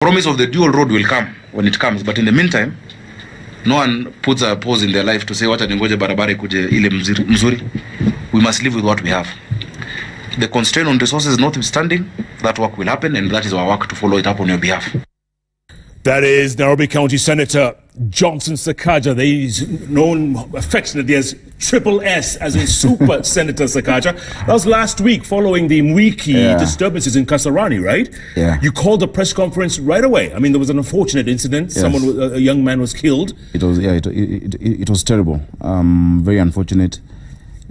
Promise of the dual road will come when it comes, but in the meantime, no one puts a pause in their life to say wacha ningoje barabara ikuje ile mzuri. We must live with what we have. The constraint on resources notwithstanding, that work will happen, and that is our work to follow it up on your behalf. That is Nairobi County Senator Johnson Sakaja. He's known affectionately as Triple S, as in Super Senator Sakaja. That was last week following the Mwiki disturbances in Kasarani, right? Yeah. You called a press conference right away. I mean, there was an unfortunate incident. Yes. A young man was killed. It was terrible. Very unfortunate.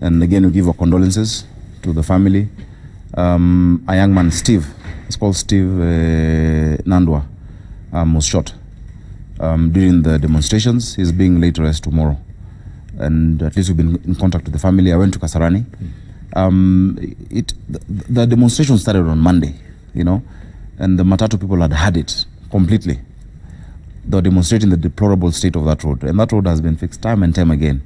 And again, we give our condolences to the family. A young man, Steve, it's called Steve Nandwa, was shot during the demonstrations. He's being laid to rest tomorrow. And at least we've been in contact with the family. I went to Kasarani. The demonstration started on Monday, and the Matatu people had it completely. They were demonstrating the deplorable state of that road. And that road has been fixed time and time again.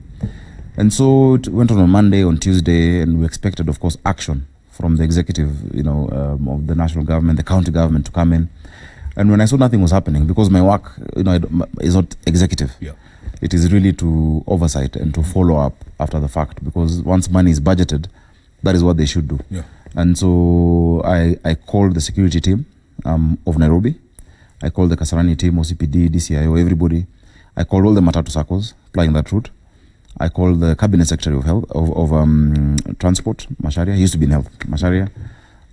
And so it went on Monday, on Tuesday, and we expected, of course, action from the executive, of the national government, the county government to come in. And when I saw nothing was happening, because my work, is not executive. Yeah. It is really to oversight and to follow up after the fact, because once money is budgeted, that is what they should do. Yeah. And so I called the security team of Nairobi. I called the Kasarani team, OCPD, DCIO, everybody. I called all the Matatu circles plying that route. I called the Cabinet Secretary of Health, of Transport, Macharia. He used to be in Health, Macharia.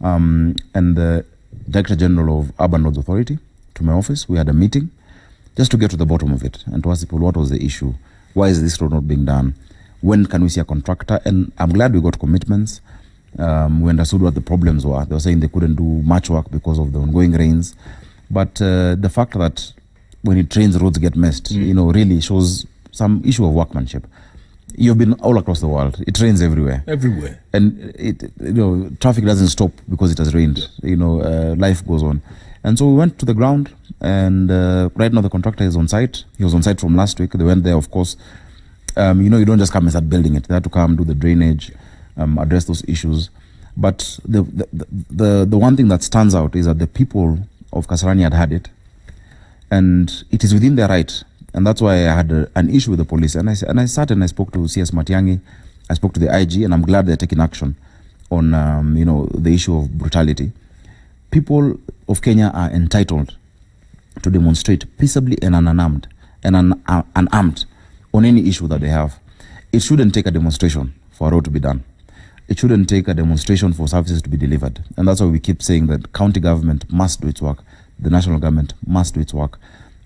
And the Director General of Urban Roads Authority to my office. We had a meeting just to get to the bottom of it and to ask people what was the issue. Why is this road not being done? When can we see a contractor? And I'm glad we got commitments. We understood what the problems were. They were saying they couldn't do much work because of the ongoing rains. But the fact that when it rains, roads get messed, really shows some issue of workmanship. You've been all across the world. It rains everywhere. Everywhere. And traffic doesn't stop because it has rained. Life goes on. And so we went to the ground, and right now the contractor is on site. He was on site from last week. They went there, of course. You don't just come and start building it. They had to come, do the drainage, address those issues. But the one thing that stands out is that the people of Kasarani had it, and it is within their right. And that's why I had an issue with the police. And I sat and I spoke to CS Matiang'i. I spoke to the IG, and I'm glad they're taking action on the issue of brutality. People of Kenya are entitled to demonstrate peaceably and unarmed on any issue that they have. It shouldn't take a demonstration for a road to be done. It shouldn't take a demonstration for services to be delivered. And that's why we keep saying that county government must do its work. The national government must do its work.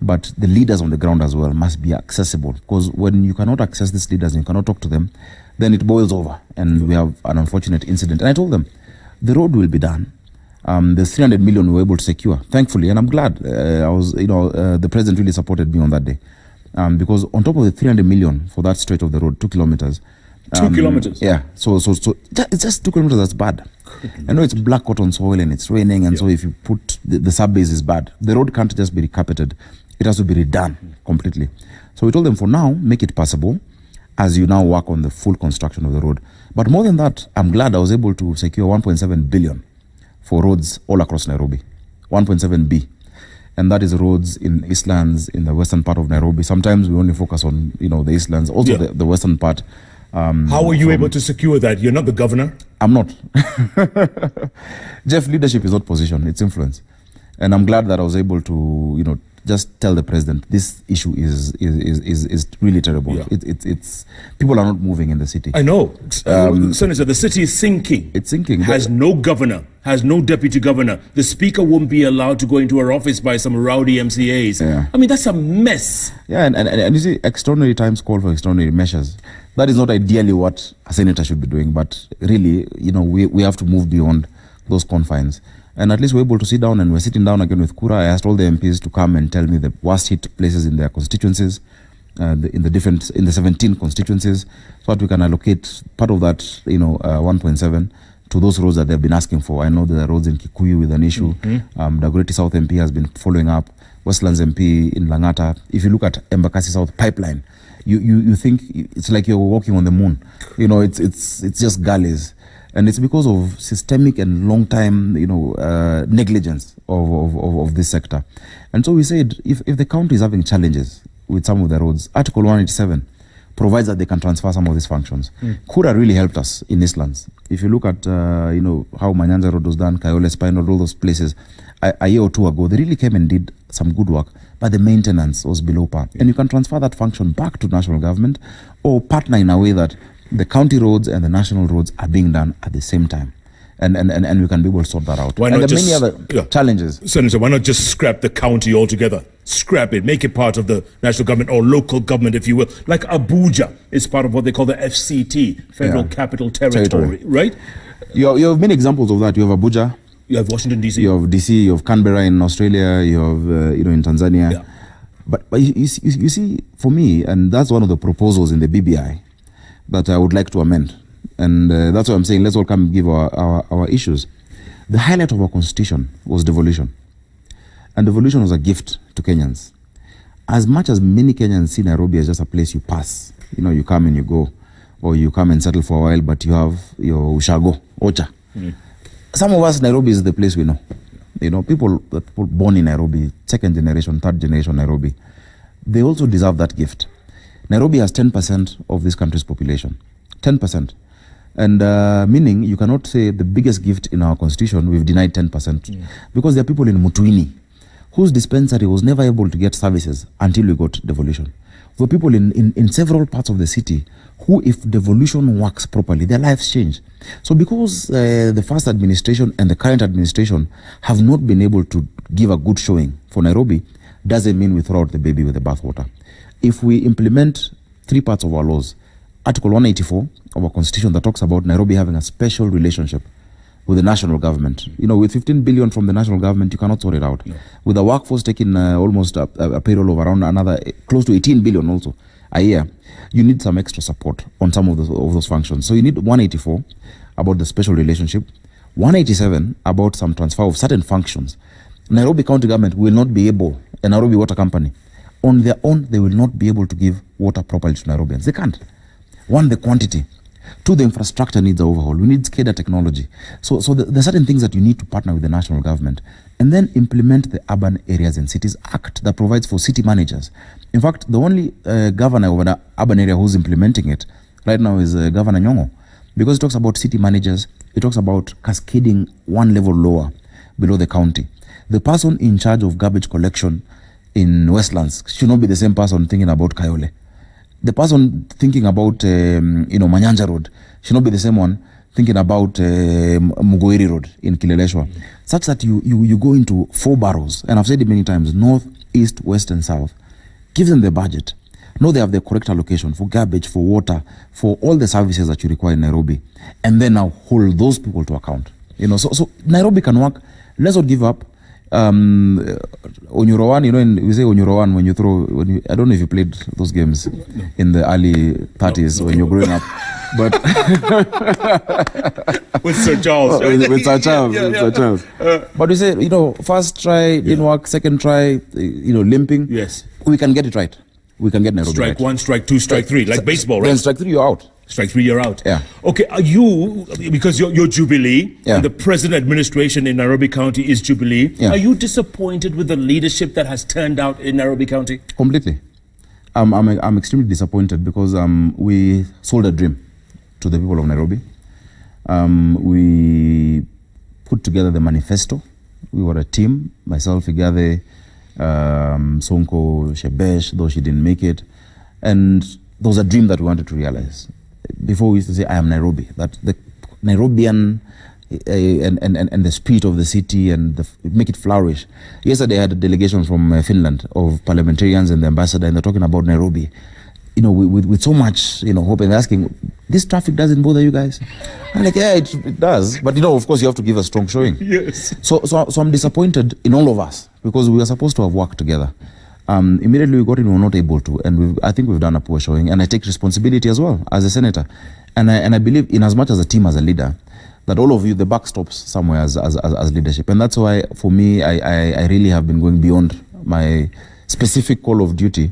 But the leaders on the ground as well must be accessible, because when you cannot access these leaders and you cannot talk to them, then it boils over and we have an unfortunate incident. And I told them the road will be done. There's 300 million we were able to secure, thankfully, and I'm glad. The president really supported me on that day, because on top of the 300 million for that stretch of the road, 2 kilometers. 2 kilometers? Yeah, so it's just 2 kilometers that's bad. I know it's black cotton soil and it's raining, and so if you put the sub-base is bad. The road can't just be recarpeted. It has to be redone completely. So we told them, for now, make it possible as you now work on the full construction of the road. But more than that, I'm glad I was able to secure 1.7 billion for roads all across Nairobi. 1.7 B. And that is roads in Eastlands, in the western part of Nairobi. Sometimes we only focus on, the Eastlands, also the western part. How were you able to secure that? You're not the governor? I'm not. Jeff, leadership is not position, it's influence. And I'm glad that I was able to, just tell the president this issue is really terrible. Yeah. It's people are not moving in the city. I know. Senator, the city is sinking. It's sinking. Has no governor, has no deputy governor. The speaker won't be allowed to go into her office by some rowdy MCAs. Yeah. I mean, that's a mess. Yeah, and you see, extraordinary times call for extraordinary measures. That is not ideally what a senator should be doing, but really, we have to move beyond those confines. And at least we're able to sit down, and we're sitting down again with Kura. I asked all the MPs to come and tell me the worst hit places in their constituencies, in the 17 constituencies, so that we can allocate part of that, 1.7 to those roads that they've been asking for. I know there are roads in Kikuyu with an issue. Dagoretti South MP has been following up. Westlands MP in Langata. If you look at Embakasi South pipeline, you think it's like you're walking on the moon. It's just gullies. And it's because of systemic and long time, negligence of this sector. And so we said, if the county is having challenges with some of the roads, Article 187 provides that they can transfer some of these functions. Could really helped us in Eastlands. If you look at, how Manyanja Road was done, Kayole Spinal, all those places, a year or two ago, they really came and did some good work, but the maintenance was below par. And you can transfer that function back to national government or partner in a way that the county roads and the national roads are being done at the same time. And we can be able to sort that out. Why and not there are just, many other challenges. Senator, why not just scrap the county altogether? Scrap it, make it part of the national government or local government, if you will. Like Abuja is part of what they call the FCT, Federal Capital Territory, right? You have many examples of that. You have Abuja. You have Washington, D.C. You have D.C., you have Canberra in Australia, you have, in Tanzania. Yeah. But you see, for me, and that's one of the proposals in the BBI that I would like to amend. And that's why I'm saying let's all come give our issues. The highlight of our constitution was devolution. And devolution was a gift to Kenyans. As much as many Kenyans see Nairobi as just a place you pass, you come and you go, or you come and settle for a while, but you have your ushago, ocha. Some of us, Nairobi is the place we know. People born in Nairobi, second generation, third generation Nairobi, they also deserve that gift. Nairobi has 10% of this country's population. 10%. And meaning you cannot say the biggest gift in our constitution, we've denied 10%. Because there are people in Mutuini whose dispensary was never able to get services until we got devolution. For people in several parts of the city who, if devolution works properly, their lives change. So because the first administration and the current administration have not been able to give a good showing for Nairobi, doesn't mean we throw out the baby with the bathwater. If we implement 3 parts of our laws, Article 184 of our constitution that talks about Nairobi having a special relationship with the national government. With 15 billion from the national government, you cannot sort it out. No. With the workforce taking almost a payroll of around another close to 18 billion also a year, you need some extra support on some of those functions. So you need 184 about the special relationship, 187 about some transfer of certain functions. Nairobi County government will not be able, a Nairobi Water Company, on their own, they will not be able to give water properly to Nairobians. They can't. 1, the quantity. 2, the infrastructure needs an overhaul. We need SCADA technology. So there are certain things that you need to partner with the national government and then implement the Urban Areas and Cities Act that provides for city managers. In fact, the only governor of an urban area who's implementing it right now is Governor Nyong'o, because it talks about city managers. It talks about cascading 1 level lower below the county. The person in charge of garbage collection in Westlands should not be the same person thinking about Kayole. The person thinking about, Manyanja Road should not be the same one thinking about Mugoiri Road in Kileleshwa. Such that you go into 4 boroughs, and I've said it many times, north, east, west, and south. Give them the budget. Know they have the correct allocation for garbage, for water, for all the services that you require in Nairobi. And then now hold those people to account. So Nairobi can work. Let's not give up. Onyurowan, we say Onyurowan when you throw, I don't know if you played those games in the early 30s when you're growing up, but with Sir Charles. with Sir Charles. But we say, first try didn't work, second try, limping. Yes. We can get it right. We can get Nairobi strike right. 1, strike 2, strike 3, like baseball, right? Then strike 3, you're out. Strike 3, you're out. Yeah. Okay, are you, because you're Jubilee, Yeah. and the present administration in Nairobi County is Jubilee, Yeah. Are you disappointed with the leadership that has turned out in Nairobi County? Completely. I'm extremely disappointed because we sold a dream to the people of Nairobi. We put together the manifesto. We were a team, myself, Igade, Sonko, Shebesh, though she didn't make it. And there was a dream that we wanted to realize. Before we used to say, I am Nairobi, that the Nairobian and the spirit of the city and make it flourish. Yesterday I had a delegation from Finland of parliamentarians and the ambassador, and they're talking about Nairobi, with so much, hope, and asking, this traffic doesn't bother you guys? I'm like, yeah, it does. But, of course, you have to give a strong showing. Yes. So I'm disappointed in all of us because we were supposed to have worked together. Immediately we got in, we were not able to, and I think we've done a poor showing, and I take responsibility as well as a senator, and I believe in as much as a team, as a leader, that all of you, the buck stops somewhere as leadership, and that's why for me I really have been going beyond my specific call of duty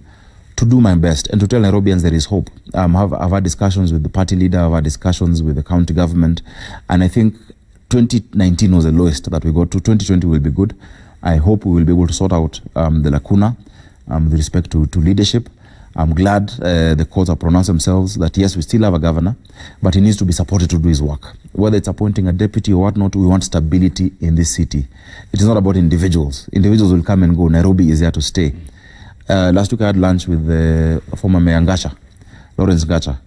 to do my best and to tell Nairobians there is hope. I've had discussions with the party leader, I've had discussions with the county government, and I think 2019 was the lowest that we got to. 2020 will be good. I hope we will be able to sort out the lacuna with respect to leadership. I'm glad the courts have pronounced themselves that yes, we still have a governor, but he needs to be supported to do his work. Whether it's appointing a deputy or whatnot, we want stability in this city. It is not about individuals. Individuals will come and go. Nairobi is here to stay. Last week I had lunch with the former Mayor Ngacha, Lawrence Ngacha,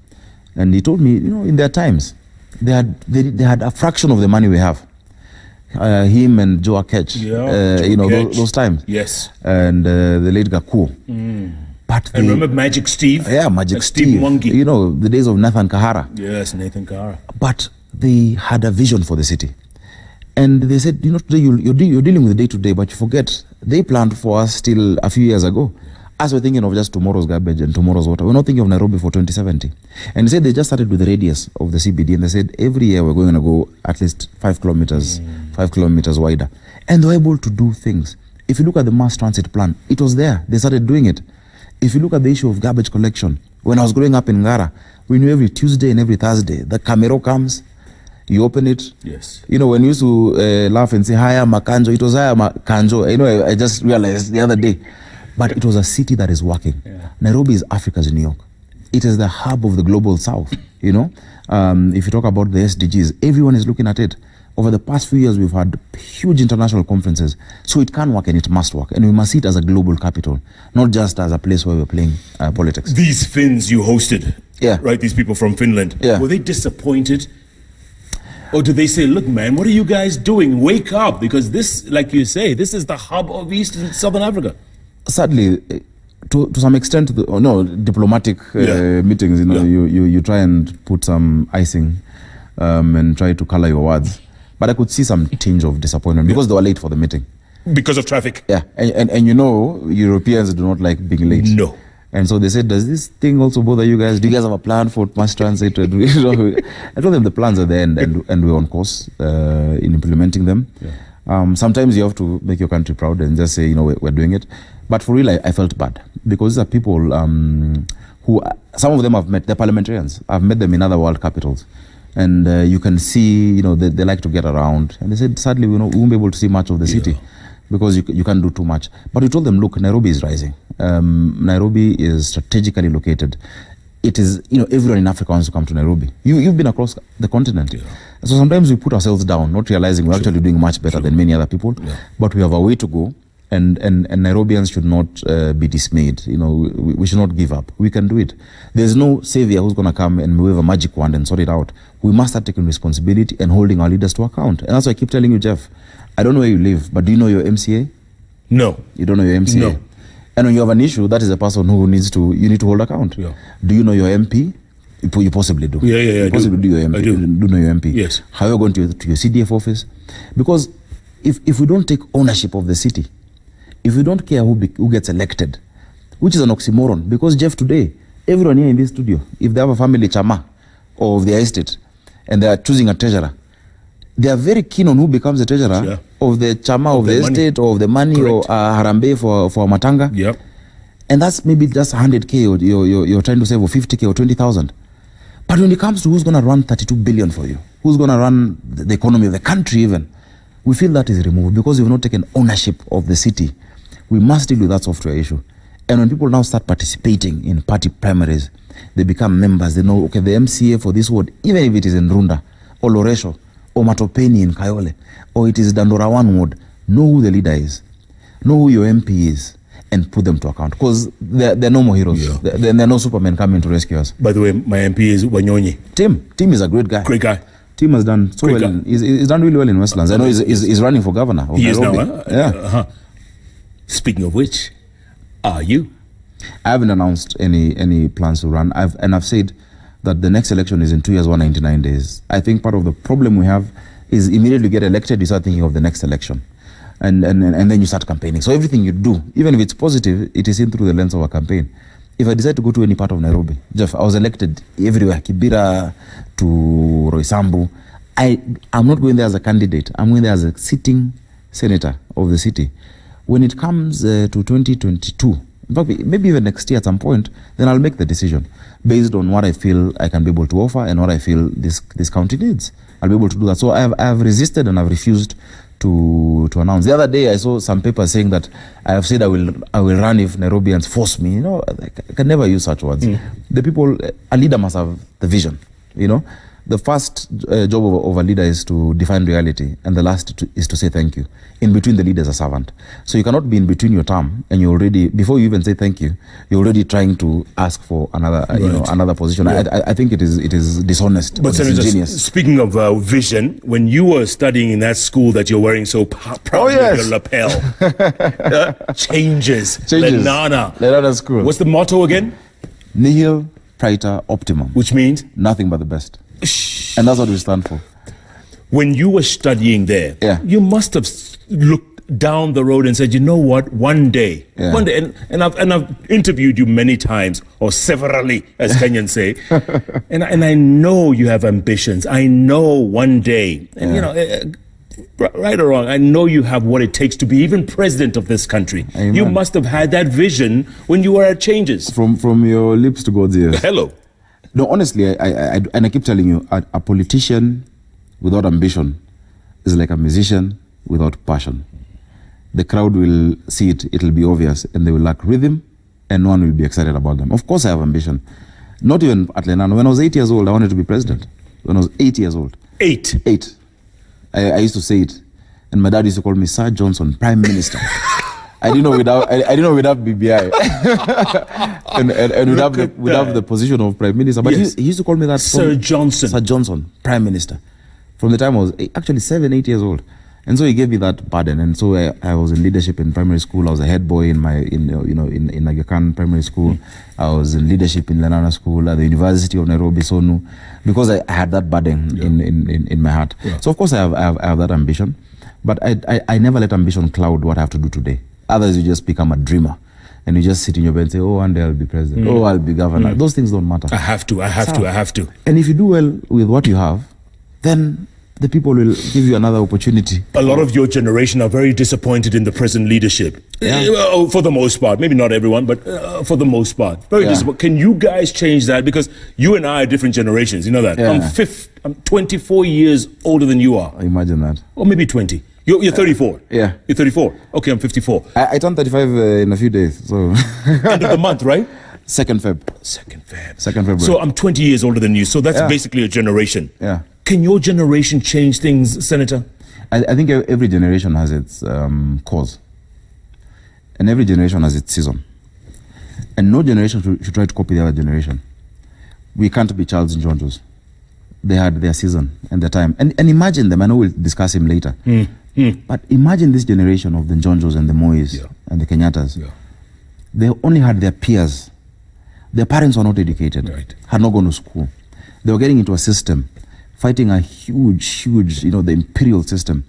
and he told me, in their times, they had a fraction of the money we have. Him and Joe Akech, those times. Yes. And the late Gakuo. But and remember Magic Steve? Yeah, Magic Steve. Mwangi. The days of Nathan Kahara. Yes, Nathan Kahara. But they had a vision for the city. And they said, today you're dealing with the day-to-day, but you forget, they planned for us still a few years ago. As we're thinking of just tomorrow's garbage and tomorrow's water, we're not thinking of Nairobi for 2070. And they said they just started with the radius of the CBD, and they said every year we're going to go at least 5 kilometers wider. And they were able to do things. If you look at the mass transit plan, it was there. They started doing it. If you look at the issue of garbage collection, when I was growing up in Ngara, we knew every Tuesday and every Thursday, the Camero comes, you open it. Yes. When you used to laugh and say, Haya Makanjo, it was Haya Makanjo. I just realized the other day. But it was a city that is working. Yeah. Nairobi is Africa's New York. It is the hub of the global south, If you talk about the SDGs, everyone is looking at it. Over the past few years, we've had huge international conferences. So it can work and it must work. And we must see it as a global capital, not just as a place where we're playing politics. These Finns you hosted, right? These people from Finland, were they disappointed? Or do they say, look, man, what are you guys doing? Wake up. Because this, like you say, this is the hub of East and Southern Africa. Sadly, to some extent, diplomatic meetings, you try and put some icing and try to color your words. But I could see some tinge of disappointment because they were late for the meeting. Because of traffic? Yeah, and Europeans do not like being late. No. And so they said, does this thing also bother you guys? Do you guys have a plan for mass transit? I told them the plans are there and we're on course in implementing them. Yeah. Sometimes you have to make your country proud and just say, we're doing it. But for real, I felt bad because these are people who, some of them I've met, they're parliamentarians. I've met them in other world capitals. And you can see, they like to get around. And they said, sadly, we won't be able to see much of the city because you can't do too much. But we told them, look, Nairobi is rising. Nairobi is strategically located. It is, everyone in Africa wants to come to Nairobi. You've been across the continent. Yeah. So sometimes we put ourselves down, not realizing we're actually doing much better than many other people. Yeah. But we have a way to go. And Nairobians should not be dismayed. We should not give up. We can do it. There's no savior who's going to come and wave a magic wand and sort it out. We must start taking responsibility and holding our leaders to account. And that's why I keep telling you, Jeff, I don't know where you live, but do you know your MCA? No. You don't know your MCA? No. And when you have an issue, that is a person who you need to hold account. Yeah. Do you know your MP? You possibly do. Yeah. You possibly do your MP. I do know your MP. Yes. How are you going to your CDF office? Because if we don't take ownership of the city, if we don't care who gets elected, which is an oxymoron, because Jeff, today, everyone here in this studio, if they have a family chama or of their estate and they are choosing a treasurer, they are very keen on who becomes the treasurer of the chama of the estate or of the money. Correct. Or harambe for matanga. Yep. And that's maybe just 100K or you're trying to save, or 50K or 20,000. But when it comes to who's going to run 32 billion for you, who's going to run the economy of the country even, we feel that is removed because we've not taken ownership of the city. We must deal with that software issue. And when people now start participating in party primaries, they become members. They know, okay, the MCA for this ward, even if it is in Runda, or Loresho, or Matopeni in Kayole, or it is Dandora 1 ward, know who the leader is, know who your MP is, and put them to account. Because they're no more heroes. Yeah. There are no Supermen coming to rescue us. By the way, my MP is Wanyonyi. Tim is a great guy. Great guy. Tim has done so great well. He's done really well in Westlands. I know he's running for governor of Nairobi. Is now, yeah. Speaking of which, are you? I haven't announced any plans to run. I've said that the next election is in 2 years, 199 days. I think part of the problem we have is immediately get elected, you start thinking of the next election. And then you start campaigning. So everything you do, even if it's positive, it is seen through the lens of a campaign. If I decide to go to any part of Nairobi, Jeff, I was elected everywhere, Kibera to Roysambu. I'm not going there as a candidate. I'm going there as a sitting senator of the city. When it comes to 2022, In fact, maybe even next year at some point, then I'll make the decision based on what I feel I can be able to offer and what I feel this county needs. I'll be able to do that. So I have resisted and I've refused to announce. The other day I saw some papers saying that I have said I will run if Nairobians force me. I can never use such words. The people, a leader must have the vision. The first job of a leader is to define reality, and the last is to say thank you. In between, the leader is a servant. So you cannot be in between your term, and you're already, before you even say thank you, you're already trying to ask for another, another position. Yeah. I think it is dishonest. But Senator, speaking of vision, when you were studying in that school that you're wearing so proudly your lapel, changes. Lenana School. What's the motto again? Nihil praeter optimum. Which means? Nothing but the best. And that's what we stand for. When you were studying there, you must have looked down the road and said, you know what, one day, and I've interviewed you many times, or severally, as Kenyans say, and I know you have ambitions. I know one day, and right or wrong, I know you have what it takes to be even president of this country. Amen. You must have had that vision when you were at Changes. From your lips to God's ears. Hello. No, honestly, I keep telling you, a politician without ambition is like a musician without passion. The crowd will see it, it'll be obvious, and they will lack rhythm, and no one will be excited about them. Of course I have ambition. Not even at Lenana. When I was 8 years old, I wanted to be president. When I was 8 years old. 8? 8. I used to say it, and my dad used to call me Sir Johnson, Prime Minister. I didn't know without BBI and without have the position of Prime Minister. But he used to call me that Sir Johnson. Sir Johnson, Prime Minister. From the time I was actually 7, 8 years old. And so he gave me that burden. And so I was in leadership in primary school. I was a head boy in Aga Khan primary school. I was in leadership in Lenana School at the University of Nairobi, Sonu, because I had that burden in my heart. Yeah. So of course I have that ambition. But I never let ambition cloud what I have to do today. Otherwise, you just become a dreamer. And you just sit in your bed and say, oh, one day I'll be president. Oh, I'll be governor. Those things don't matter. I have to. And if you do well with what you have, then the people will give you another opportunity. A lot of your generation are very disappointed in the present leadership. Yeah. For the most part. Maybe not everyone, but for the most part. Very disappointed. Can you guys change that? Because you and I are different generations. You know that? Yeah. I'm 24 years older than you are. Imagine that. Or maybe 20. You're 34? Yeah. You're 34? Okay, I'm 54. I turned 35 in a few days, so... End of the month, right? 2nd Feb. 2nd February. So I'm 20 years older than you, so that's basically a generation. Yeah. Can your generation change things, Senator? I think every generation has its cause. And every generation has its season. And no generation should try to copy the other generation. We can't be Charles and Jonjos. They had their season and their time. And imagine them, I know we'll discuss him later. But imagine this generation of the Njonjos and the Mois and the Kenyattas. Yeah. They only had their peers. Their parents were not educated, had not gone to school. They were getting into a system, fighting a huge, the imperial system.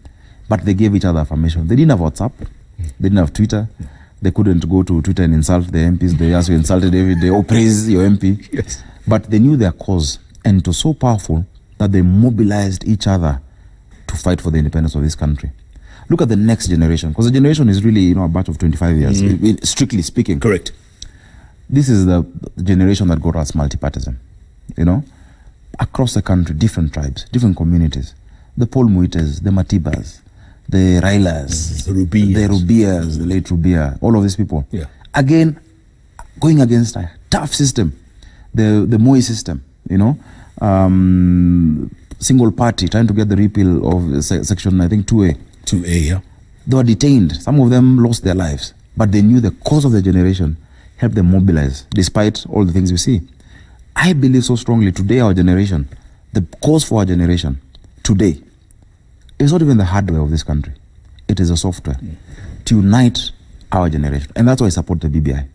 But they gave each other affirmation. They didn't have WhatsApp. They didn't have Twitter. They couldn't go to Twitter and insult the MPs. They also insulted every day, praise your MP. Yes. But they knew their cause. And it was so powerful that they mobilized each other to fight for the independence of this country. Look at the next generation, because the generation is really, a batch of 25 years, strictly speaking. Correct. This is the generation that got us multipartism, across the country, different tribes, different communities. The Paul Muites, the Matibas, the Railas, the Rubias, the late Rubia, all of these people. Yeah. Again, going against a tough system, the Moi system, single party, trying to get the repeal of section, I think, 2A. 2A, yeah. They were detained. Some of them lost their lives. But they knew the cause of the generation helped them mobilize, despite all the things we see. I believe so strongly today, our generation, the cause for our generation, today, is not even the hardware of this country. It is the software to unite our generation. And that's why I support the BBI.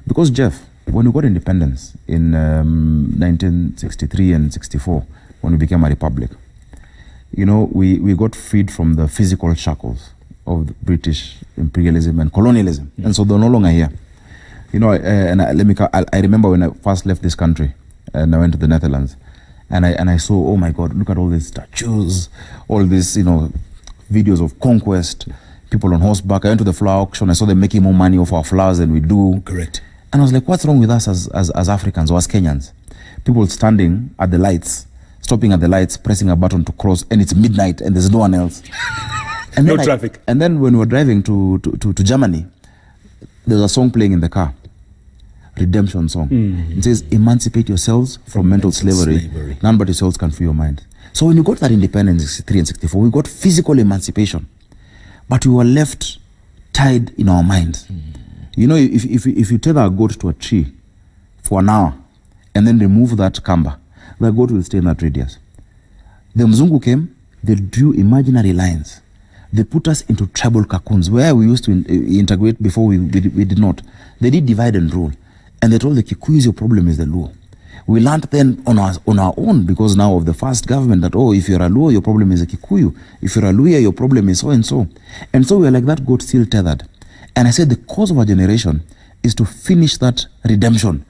Because, Jeff, when we got independence in 1963 and 64, when we became a republic, we got freed from the physical shackles of British imperialism and colonialism. And so they're no longer here. I remember when I first left this country and I went to the Netherlands and I saw, oh my God, look at all these statues, all these, videos of conquest, people on horseback. I went to the flower auction. I saw them making more money off our flowers than we do. Correct. And I was like, what's wrong with us as Africans or as Kenyans? People standing at the lights, stopping at the lights, pressing a button to cross, and it's midnight and there's no one else. And No traffic. And then when we were driving to Germany, there's a song playing in the car. Redemption song. It says, emancipate yourselves from mental slavery. None but yourselves can free your mind. So when you got that independence in 63 and 64, we got physical emancipation, but we were left tied in our minds. You know, if you tether a goat to a tree for an hour and then remove that kamba, the goat will stay in that radius. The Mzungu came, they drew imaginary lines. They put us into tribal cocoons where we used to integrate before we did not. They did divide and rule. And they told the Kikuyus, your problem is the Luo. We learned then on our own, because now of the first government, that, oh, if you're a Luo, your problem is a Kikuyu. If you're a Luya, your problem is so and so. And so we are like that goat still tethered. And I said the cause of our generation is to finish that redemption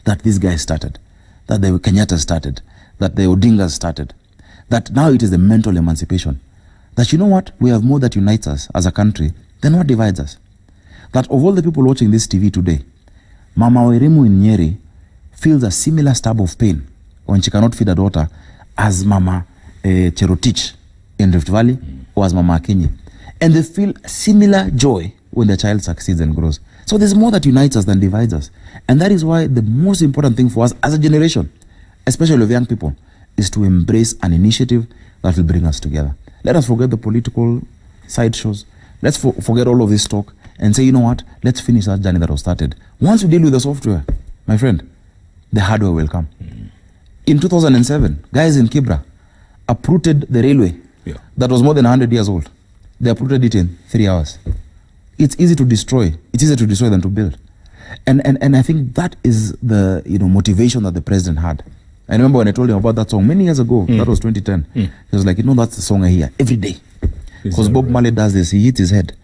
that these guys started, that the Kenyatta started, that the Odingas started, that now it is the mental emancipation. That, you know what, we have more that unites us as a country than what divides us. That of all the people watching this TV today, Mama Weremu in Nyeri feels a similar stab of pain when she cannot feed her daughter as Mama Cherotich in Rift Valley or as Mama Akinyi. And they feel similar joy when their child succeeds and grows. So there's more that unites us than divides us. And that is why the most important thing for us as a generation, especially of young people, is to embrace an initiative that will bring us together. Let us forget the political sideshows. Let's forget all of this talk and say, you know what, let's finish that journey that was started. Once we deal with the software, my friend, the hardware will come. In 2007, guys in Kibra uprooted the railway that was more than 100 years old. They uprooted it in 3 hours. It's easy to destroy. It's easier to destroy than to build. And I think that is the motivation that the president had. I remember when I told him about that song many years ago, that was 2010. He was like, that's the song I hear every day. Because Bob Marley does this, he hits his head.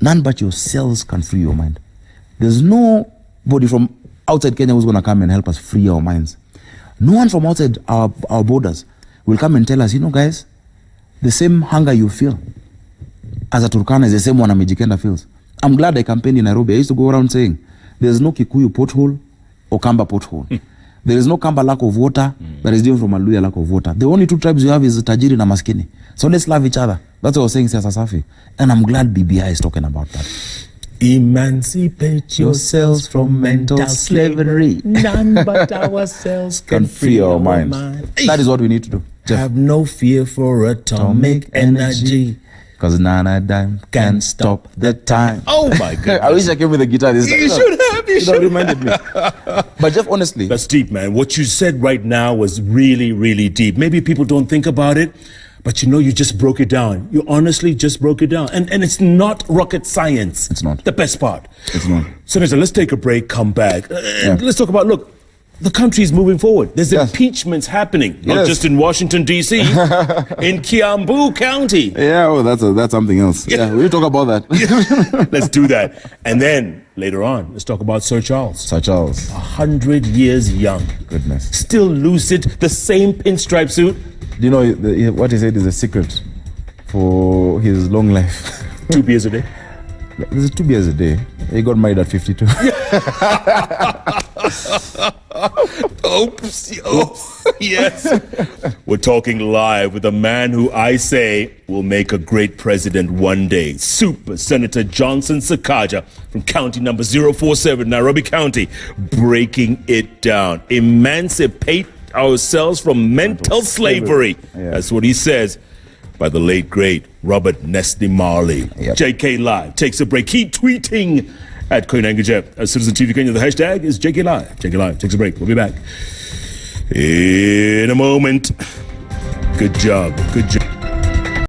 None but yourselves can free your mind. There's nobody from outside Kenya who's going to come and help us free our minds. No one from outside our borders will come and tell us, guys, the same hunger you feel as a Turkana is the same one a Mijikenda feels. I'm glad I campaigned in Nairobi. I used to go around saying, there's no Kikuyu pothole or Kamba pothole. There is no Kamba lack of water that is different from a Luya lack of water. The only two tribes you have is Tajiri and Maskini. So let's love each other. That's what I was saying, Siasa Safi. And I'm glad BBI is talking about that. Emancipate yourselves from mental slavery. None but ourselves can free our minds. That is what we need to do. Jeff. Have no fear for atomic energy. Because none of them can stop the time. Oh my God. I wish I came with a guitar this time. You should have. You should have reminded me. But Jeff, honestly. That's deep, man. What you said right now was really, really deep. Maybe people don't think about it, but you just broke it down. You honestly just broke it down. And it's not rocket science. It's not. The best part. It's not. Senator, let's take a break, come back. Let's talk about, the country is moving forward. There's impeachments happening, not just in Washington, D.C., in Kiambu County. Yeah, that's something else. Yeah, we'll talk about that. Let's do that. And then later on, let's talk about Sir Charles. Sir Charles. 100 years young. Goodness. Still lucid, the same pinstripe suit. Do you know what he said is a secret for his long life? 2 beers a day. There's 2 beers a day. He got married at 52. Oops, yes. We're talking live with a man who I say will make a great president one day. Super Senator Johnson Sakaja from county number 047, Nairobi County, breaking it down. Emancipate ourselves from mental slavery. That's what he says. By the late, great Robert Nestle Marley. JKLive takes a break. Keep tweeting at Koinange Jeff. As Citizen TV Kenya, the hashtag is JKLive. JKLive takes a break. We'll be back in a moment. Good job. Good job.